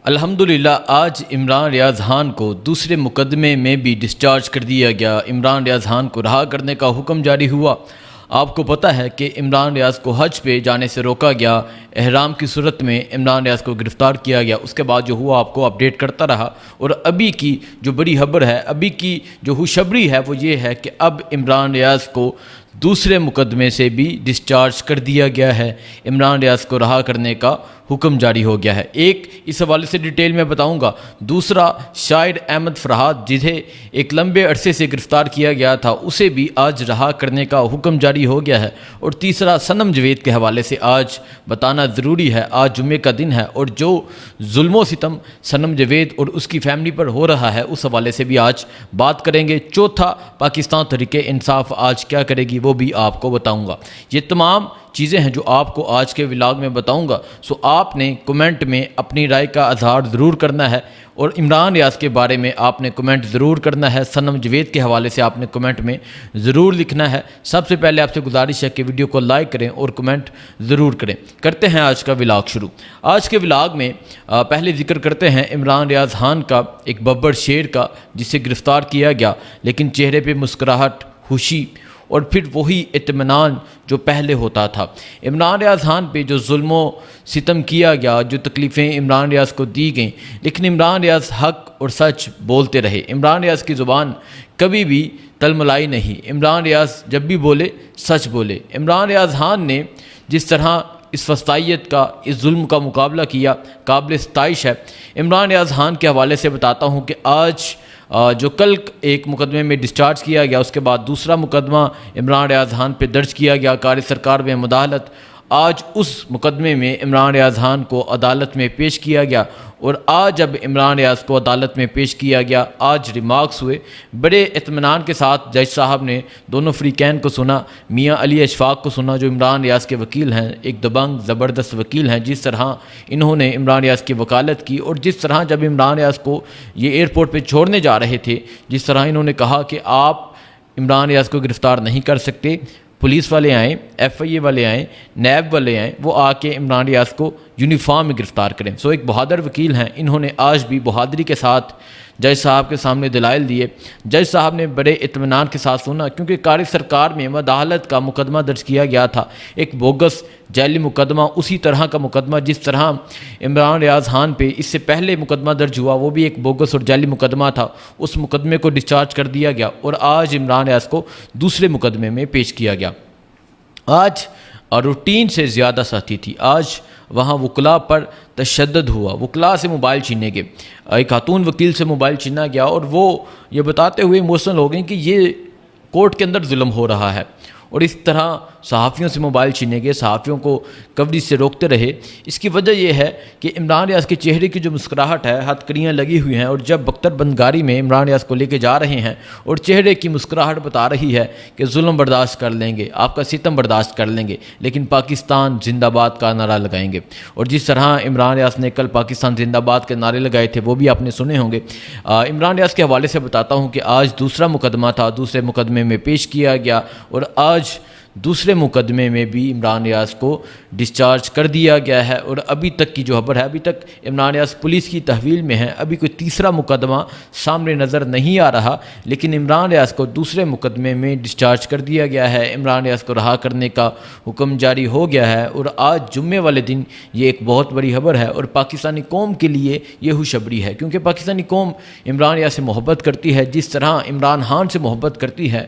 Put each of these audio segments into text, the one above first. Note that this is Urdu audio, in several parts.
الحمدللہ آج عمران ریاض خان کو دوسرے مقدمے میں بھی ڈسچارج کر دیا گیا۔ عمران ریاض خان کو رہا کرنے کا حکم جاری ہوا۔ آپ کو پتہ ہے کہ عمران ریاض کو حج پہ جانے سے روکا گیا، احرام کی صورت میں عمران ریاض کو گرفتار کیا گیا۔ اس کے بعد جو ہوا آپ کو اپڈیٹ کرتا رہا، اور ابھی کی جو بڑی خبر ہے، ابھی کی جو خوشخبری ہے وہ یہ ہے کہ اب عمران ریاض کو دوسرے مقدمے سے بھی ڈسچارج کر دیا گیا ہے۔ عمران ریاض کو رہا کرنے کا حکم جاری ہو گیا ہے۔ ایک اس حوالے سے ڈیٹیل میں بتاؤں گا۔ دوسرا، شاہد احمد فرحات جسے ایک لمبے عرصے سے گرفتار کیا گیا تھا، اسے بھی آج رہا کرنے کا حکم جاری ہو گیا ہے۔ اور تیسرا، صنم جاوید کے حوالے سے آج بتانا ضروری ہے، آج جمعے کا دن ہے، اور جو ظلم و ستم صنم جاوید اور اس کی فیملی پر ہو رہا ہے اس حوالے سے بھی آج بات کریں گے۔ چوتھا، پاکستان تحریک انصاف آج کیا کرے گی وہ بھی آپ کو بتاؤں گا۔ یہ تمام چیزیں ہیں جو آپ کو آج کے ولاگ میں بتاؤں گا۔ سو آپ نے کمنٹ میں اپنی رائے کا اظہار ضرور کرنا ہے، اور عمران ریاض کے بارے میں آپ نے کمنٹ ضرور کرنا ہے۔ صنم جاوید کے حوالے سے آپ نے کمنٹ میں ضرور لکھنا ہے۔ سب سے پہلے آپ سے گزارش ہے کہ ویڈیو کو لائک کریں اور کمنٹ ضرور کریں۔ کرتے ہیں آج کا ولاگ شروع۔ آج کے ولاگ میں پہلے ذکر کرتے ہیں عمران ریاض خان کا، ایک ببر شیر کا، جسے گرفتار کیا گیا، لیکن چہرے پہ مسکراہٹ، خوشی اور پھر وہی اطمینان جو پہلے ہوتا تھا۔ عمران ریاض خان پہ جو ظلم و ستم کیا گیا، جو تکلیفیں عمران ریاض کو دی گئیں، لیکن عمران ریاض حق اور سچ بولتے رہے۔ عمران ریاض کی زبان کبھی بھی تلملائی نہیں۔ عمران ریاض جب بھی بولے سچ بولے۔ عمران ریاض خان نے جس طرح اس وسطائیت کا، اس ظلم کا مقابلہ کیا، قابل ستائش ہے۔ عمران ریاض خان کے حوالے سے بتاتا ہوں کہ آج جو کل ایک مقدمے میں ڈسچارج کیا گیا، اس کے بعد دوسرا مقدمہ عمران ریاض خان پہ درج کیا گیا، کار سرکار میں مداخلت۔ آج اس مقدمے میں عمران ریاض خان کو عدالت میں پیش کیا گیا، اور آج جب عمران ریاض کو عدالت میں پیش کیا گیا، آج ریمارکس ہوئے۔ بڑے اطمینان کے ساتھ جج صاحب نے دونوں فریقین کو سنا، میاں علی اشفاق کو سنا جو عمران ریاض کے وکیل ہیں، ایک دبنگ زبردست وکیل ہیں۔ جس طرح انہوں نے عمران ریاض کی وکالت کی، اور جس طرح جب عمران ریاض کو یہ ایئرپورٹ پہ چھوڑنے جا رہے تھے، جس طرح انہوں نے کہا کہ آپ عمران ریاض کو گرفتار نہیں کر سکتے، پولیس والے آئیں، ایف آئی اے والے آئیں، نیب والے آئیں، وہ آ کے عمران ریاض کو یونیفارم میں گرفتار کریں۔ سو ایک بہادر وکیل ہیں، انہوں نے آج بھی بہادری کے ساتھ جج صاحب کے سامنے دلائل دیے۔ جج صاحب نے بڑے اطمینان کے ساتھ سنا، کیونکہ کار سرکار میں مداخلت کا مقدمہ درج کیا گیا تھا، ایک بوگس جعلی مقدمہ، اسی طرح کا مقدمہ جس طرح عمران ریاض خان پہ اس سے پہلے مقدمہ درج ہوا، وہ بھی ایک بوگس اور جعلی مقدمہ تھا۔ اس مقدمے کو ڈسچارج کر دیا گیا، اور آج عمران ریاض کو دوسرے مقدمے میں پیش کیا گیا۔ آج روٹین سے زیادہ سختی تھی۔ آج وہاں وکلاء پر تشدد ہوا، وکلاء سے موبائل چھینے گئے، ایک خاتون وکیل سے موبائل چھینا گیا، اور وہ یہ بتاتے ہوئے ایموشنل ہو گئیں کہ یہ کورٹ کے اندر ظلم ہو رہا ہے۔ اور اس طرح صحافیوں سے موبائل چھینے گئے، صحافیوں کو کوریج سے روکتے رہے۔ اس کی وجہ یہ ہے کہ عمران ریاض کے چہرے کی جو مسکراہٹ ہے، ہتھکڑیاں لگی ہوئی ہیں، اور جب بختر بندگاری میں عمران ریاض کو لے کے جا رہے ہیں، اور چہرے کی مسکراہٹ بتا رہی ہے کہ ظلم برداشت کر لیں گے، آپ کا ستم برداشت کر لیں گے، لیکن پاکستان زندہ باد کا نعرہ لگائیں گے۔ اور جس طرح عمران ریاض نے کل پاکستان زندہ باد کے نعرے لگائے تھے، وہ بھی آپ نے سنے ہوں گے۔ عمران ریاض کے حوالے سے بتاتا ہوں کہ آج دوسرا مقدمہ تھا، دوسرے مقدمے میں پیش کیا گیا، اور آج دوسرے مقدمے میں بھی عمران ریاض کو ڈسچارج کر دیا گیا ہے۔ اور ابھی تک کی جو خبر ہے، ابھی تک عمران ریاض پولیس کی تحویل میں ہے، ابھی کوئی تیسرا مقدمہ سامنے نظر نہیں آ رہا، لیکن عمران ریاض کو دوسرے مقدمے میں ڈسچارج کر دیا گیا ہے۔ عمران ریاض کو رہا کرنے کا حکم جاری ہو گیا ہے، اور آج جمعے والے دن یہ ایک بہت بڑی خبر ہے، اور پاکستانی قوم کے لیے یہ خوشخبری ہے، کیونکہ پاکستانی قوم عمران ریاض سے محبت کرتی ہے، جس طرح عمران خان سے محبت کرتی ہے،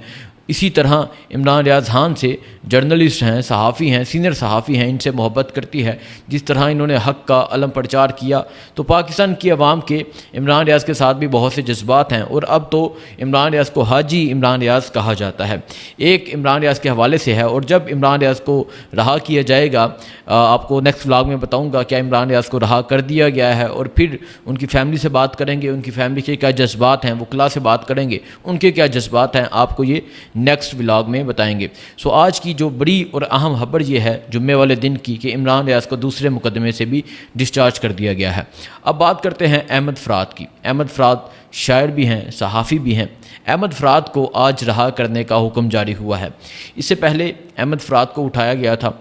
اسی طرح عمران ریاض خان سے جرنلسٹ ہیں، صحافی ہیں، سینئر صحافی ہیں، ان سے محبت کرتی ہے۔ جس طرح انہوں نے حق کا علم پرچار کیا، تو پاکستان کی عوام کے عمران ریاض کے ساتھ بھی بہت سے جذبات ہیں، اور اب تو عمران ریاض کو حاجی عمران ریاض کہا جاتا ہے۔ ایک عمران ریاض کے حوالے سے ہے، اور جب عمران ریاض کو رہا کیا جائے گا، آپ کو نیکسٹ ولاگ میں بتاؤں گا کیا عمران ریاض کو رہا کر دیا گیا ہے، اور پھر ان کی فیملی سے بات کریں گے، ان کی فیملی کے کیا جذبات ہیں، وکلاء سے بات کریں گے، ان کے کیا جذبات ہیں، آپ کو یہ نیکسٹ ولاگ میں بتائیں گے۔ سو آج کی جو بڑی اور اہم خبر یہ ہے جمعے والے دن کی، کہ عمران ریاض کو دوسرے مقدمے سے بھی ڈسچارج کر دیا گیا ہے۔ اب بات کرتے ہیں احمد فرحات کی۔ احمد فرحات شاعر بھی ہیں، صحافی بھی ہیں۔ احمد فرحات کو آج رہا کرنے کا حکم جاری ہوا ہے۔ اس سے پہلے احمد فرحات کو اٹھایا گیا تھا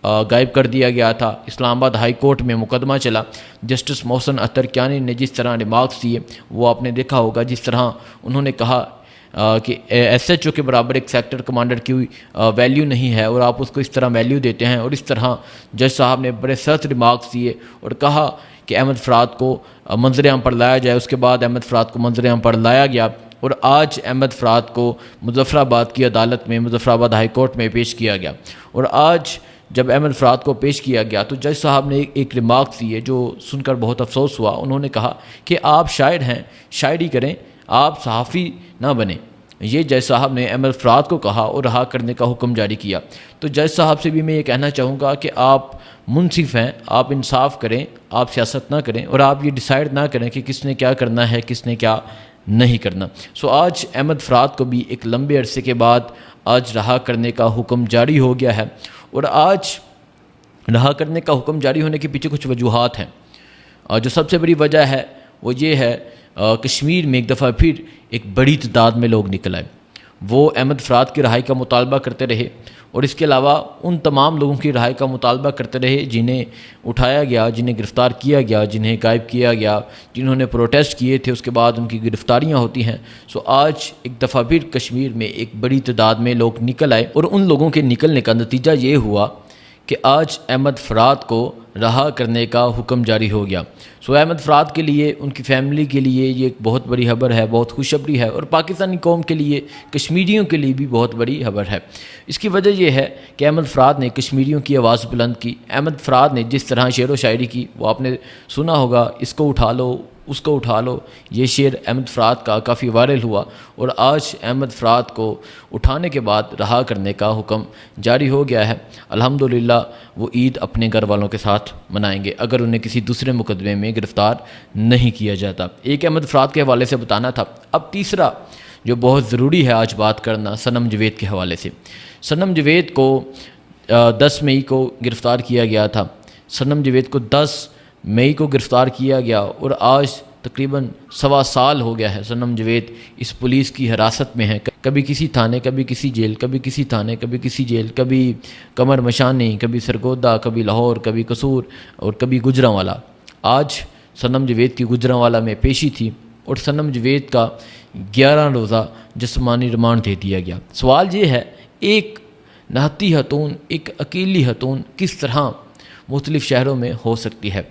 غائب کر دیا گیا تھا۔ اسلام آباد ہائی کورٹ میں مقدمہ چلا۔ جسٹس محسن اطہر کیانی نے جس طرح ریمارکس دیے وہ آپ نے دیکھا ہوگا، جس طرح انہوں نے کہا کہ ایس ایچ او کے برابر ایک سیکٹر کمانڈر کی ویلیو نہیں ہے اور آپ اس کو اس طرح ویلیو دیتے ہیں، اور اس طرح جج صاحب نے بڑے سخت ریمارکس دیے اور کہا کہ احمد فرات کو منظر عام پر لایا جائے۔ اس کے بعد احمد فرات کو منظر عام پر لایا گیا اور آج احمد فرات کو مظفر آباد کی عدالت میں، مظفر آباد ہائی کورٹ میں پیش کیا گیا۔ اور آج جب احمد فرات کو پیش کیا گیا تو جج صاحب نے ایک ریمارکس دیے جو سن کر بہت افسوس ہوا۔ انہوں نے کہا کہ آپ شاعر ہیں، شاعری کریں، آپ صحافی نہ بنیں۔ یہ جج صاحب نے احمد فرات کو کہا اور رہا کرنے کا حکم جاری کیا۔ تو جج صاحب سے بھی میں یہ کہنا چاہوں گا کہ آپ منصف ہیں، آپ انصاف کریں، آپ سیاست نہ کریں اور آپ یہ ڈیسائیڈ نہ کریں کہ کس نے کیا کرنا ہے، کس نے کیا نہیں کرنا۔ آج احمد فرات کو بھی ایک لمبے عرصے کے بعد آج رہا کرنے کا حکم جاری ہو گیا ہے، اور آج رہا کرنے کا حکم جاری ہونے کے پیچھے کچھ وجوہات ہیں، اور جو سب سے بڑی وجہ ہے وہ یہ ہے کشمیر میں ایک دفعہ پھر ایک بڑی تعداد میں لوگ نکل آئے، وہ احمد فرات کی رہائی کا مطالبہ کرتے رہے، اور اس کے علاوہ ان تمام لوگوں کی رہائی کا مطالبہ کرتے رہے جنہیں اٹھایا گیا، جنہیں گرفتار کیا گیا، جنہیں غائب کیا گیا، جنہوں نے پروٹیسٹ کیے تھے، اس کے بعد ان کی گرفتاریاں ہوتی ہیں۔ آج ایک دفعہ پھر کشمیر میں ایک بڑی تعداد میں لوگ نکل آئے، اور ان لوگوں کے نکلنے کا نتیجہ یہ ہوا کہ آج احمد فرات کو رہا کرنے کا حکم جاری ہو گیا۔ احمد فرات کے لیے، ان کی فیملی کے لیے یہ ایک بہت بڑی خبر ہے، بہت خوشخبری ہے، اور پاکستانی قوم کے لیے، کشمیریوں کے لیے بھی بہت بڑی خبر ہے۔ اس کی وجہ یہ ہے کہ احمد فرات نے کشمیریوں کی آواز بلند کی۔ احمد فرات نے جس طرح شعر و شاعری کی، وہ آپ نے سنا ہوگا، اس کو اٹھا لو، اس کو اٹھا لو، یہ شعر احمد فرات کا کافی وائرل ہوا، اور آج احمد فرات کو اٹھانے کے بعد رہا کرنے کا حکم جاری ہو گیا ہے۔ الحمدللہ وہ عید اپنے گھر والوں کے ساتھ منائیں گے اگر انہیں کسی دوسرے مقدمے میں گرفتار نہیں کیا جاتا۔ ایک احمد فرات کے حوالے سے بتانا تھا۔ اب تیسرا جو بہت ضروری ہے آج بات کرنا، صنم جاوید کے حوالے سے۔ صنم جاوید کو 10 مئی کو گرفتار کیا گیا تھا۔ صنم جاوید کو 10 مئی کو گرفتار کیا گیا، اور آج تقریباً 1.25 سال ہو گیا ہے صنم جاوید اس پولیس کی حراست میں ہے۔ کبھی کسی تھانے، کبھی کسی جیل، کبھی کسی تھانے، کبھی کسی جیل، کبھی قمر مشانی، کبھی سرگودا، کبھی لاہور، کبھی قصور، اور کبھی گجرانوالا۔ آج صنم جاوید کی گجرانوالا میں پیشی تھی، اور صنم جاوید کا 11 روزہ جسمانی ریمانڈ دے دیا گیا۔ سوال یہ ہے، ایک نہتی خاتون، ایک اکیلی خاتون کس طرح مختلف شہروں میں ہو سکتی ہے؟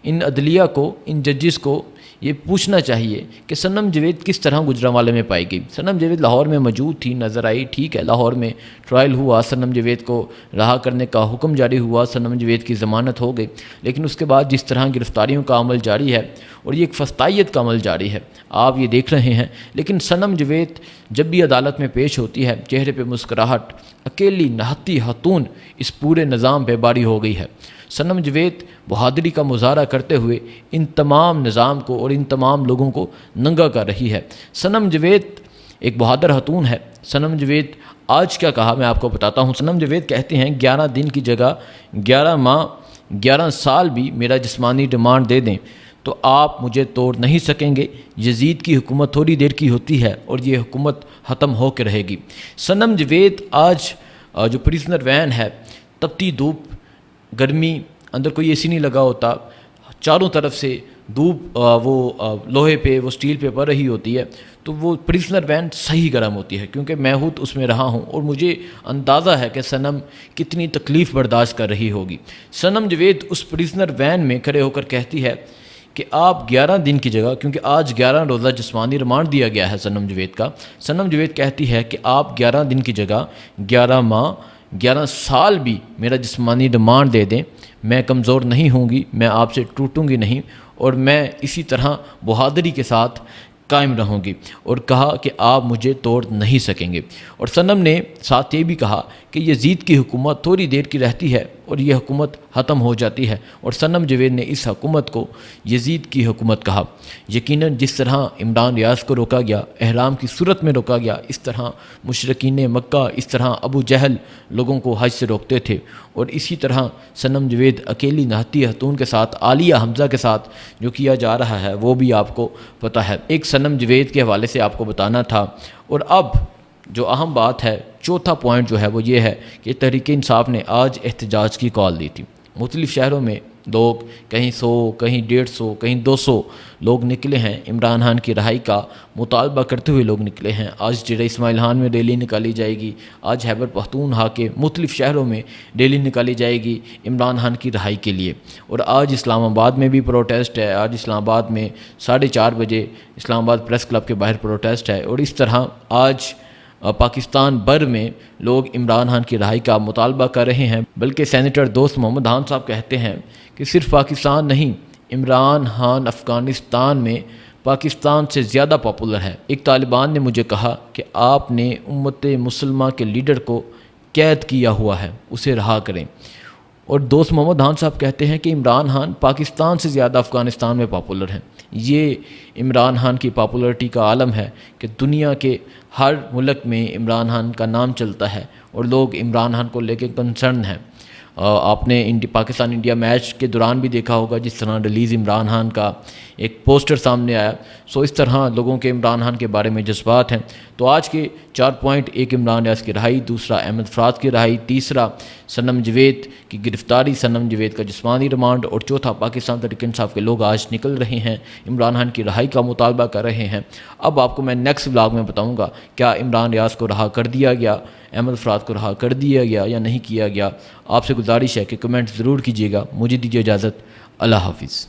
ان عدلیہ کو، ان ججز کو یہ پوچھنا چاہیے کہ صنم جاوید کس طرح گجرانوالے میں پائی گئی۔ صنم جاوید لاہور میں موجود تھی، نظر آئی، ٹھیک ہے، لاہور میں ٹرائل ہوا، صنم جاوید کو رہا کرنے کا حکم جاری ہوا، صنم جاوید کی ضمانت ہو گئی، لیکن اس کے بعد جس طرح گرفتاریوں کا عمل جاری ہے، اور یہ ایک فسطائیت کا عمل جاری ہے، آپ یہ دیکھ رہے ہیں، لیکن صنم جاوید جب بھی عدالت میں پیش ہوتی ہے، چہرے پہ مسکراہٹ، اکیلی نہتی خاتون اس پورے نظام پہ باری ہو گئی ہے۔ صنم جاوید بہادری کا مظاہرہ کرتے ہوئے ان تمام نظام کو اور ان تمام لوگوں کو ننگا کر رہی ہے۔ صنم جاوید ایک بہادر خاتون ہے۔ صنم جاوید آج کیا کہا میں آپ کو بتاتا ہوں۔ صنم جاوید کہتے ہیں 11 دن کی جگہ 11 ماہ 11 سال بھی میرا جسمانی ریمانڈ دے دیں تو آپ مجھے توڑ نہیں سکیں گے۔ یزید کی حکومت تھوڑی دیر کی ہوتی ہے اور یہ حکومت ختم ہو کے رہے گی۔ صنم جاوید آج جو پریزنر وین ہے، تپتی دھوپ، گرمی، اندر کوئی اے سی نہیں لگا ہوتا، چاروں طرف سے دھوپ وہ لوہے پہ، وہ سٹیل پہ پڑ رہی ہوتی ہے، تو وہ پریزنر وین صحیح گرم ہوتی ہے، کیونکہ میں خود اس میں رہا ہوں اور مجھے اندازہ ہے کہ صنم کتنی تکلیف برداشت کر رہی ہوگی۔ صنم جاوید اس پریزنر وین میں کھڑے ہو کر کہتی ہے کہ آپ 11 دن کی جگہ، کیونکہ آج 11 روزہ جسمانی ریمانڈ دیا گیا ہے صنم جاوید کا، صنم جاوید کہتی ہے کہ آپ 11 دن کی جگہ 11 ماہ 11 سال بھی میرا جسمانی ریمانڈ دے دیں، میں کمزور نہیں ہوں گی، میں آپ سے ٹوٹوں گی نہیں، اور میں اسی طرح بہادری کے ساتھ قائم رہوں گی، اور کہا کہ آپ مجھے توڑ نہیں سکیں گے۔ اور صنم نے ساتھ یہ بھی کہا کہ یزید کی حکومت تھوڑی دیر کی رہتی ہے اور یہ حکومت ختم ہو جاتی ہے، اور صنم جاوید نے اس حکومت کو یزید کی حکومت کہا۔ یقیناً جس طرح عمران ریاض کو روکا گیا، احرام کی صورت میں روکا گیا، اس طرح مشرکین مکہ، اس طرح ابو جہل لوگوں کو حج سے روکتے تھے، اور اسی طرح صنم جاوید اکیلی نہتی خاتون کے ساتھ، عالیہ حمزہ کے ساتھ جو کیا جا رہا ہے وہ بھی آپ کو پتہ ہے۔ ایک صنم جاوید کے حوالے سے آپ کو بتانا تھا۔ اور اب جو اہم بات ہے، چوتھا پوائنٹ جو ہے وہ یہ ہے کہ تحریک انصاف نے آج احتجاج کی کال دی تھی۔ مختلف شہروں میں لوگ کہیں 100 کہیں 150 کہیں 200 لوگ نکلے ہیں، عمران خان کی رہائی کا مطالبہ کرتے ہوئے لوگ نکلے ہیں۔ آج ضلع اسماعیل خان میں ریلی نکالی جائے گی، آج خیبر پختونخوا کے مختلف شہروں میں ریلی نکالی جائے گی عمران خان کی رہائی کے لیے، اور آج اسلام آباد میں بھی پروٹیسٹ ہے۔ آج اسلام آباد میں 4:30 بجے اسلام آباد پریس کلب کے باہر پروٹیسٹ ہے، اور اس طرح آج پاکستان بھر میں لوگ عمران خان کی رہائی کا مطالبہ کر رہے ہیں۔ بلکہ سینیٹر دوست محمد خان صاحب کہتے ہیں کہ صرف پاکستان نہیں، عمران خان افغانستان میں پاکستان سے زیادہ پاپولر ہے۔ ایک طالبان نے مجھے کہا کہ آپ نے امت مسلمہ کے لیڈر کو قید کیا ہوا ہے، اسے رہا کریں۔ اور دوست محمد خان صاحب کہتے ہیں کہ عمران خان پاکستان سے زیادہ افغانستان میں پاپولر ہیں۔ یہ عمران خان کی پاپولرٹی کا عالم ہے کہ دنیا کے ہر ملک میں عمران خان کا نام چلتا ہے اور لوگ عمران خان کو لے کے کنسرن ہیں۔ آپ نے پاکستان انڈیا میچ کے دوران بھی دیکھا ہوگا جس طرح ریلیز عمران خان کا ایک پوسٹر سامنے آیا۔ اس طرح لوگوں کے عمران خان کے بارے میں جذبات ہیں۔ تو آج کے 4 پوائنٹ: ایک، عمران ریاض کی رہائی، دوسرا، احمد فراز کی رہائی، تیسرا، صنم جاوید کی گرفتاری، صنم جاوید کا جسمانی ریمانڈ، اور چوتھا، پاکستان تحریک انصاف کے لوگ آج نکل رہے ہیں، عمران خان کی رہائی کا مطالبہ کر رہے ہیں۔ اب آپ کو میں نیکسٹ ولاگ میں بتاؤں گا کیا عمران ریاض کو رہا کر دیا گیا، احمد فراز کو رہا کر دیا گیا یا نہیں کیا گیا۔ آپ سے گزارش ہے کہ کمنٹ ضرور کیجیے گا۔ مجھے دیجیے اجازت، اللہ حافظ۔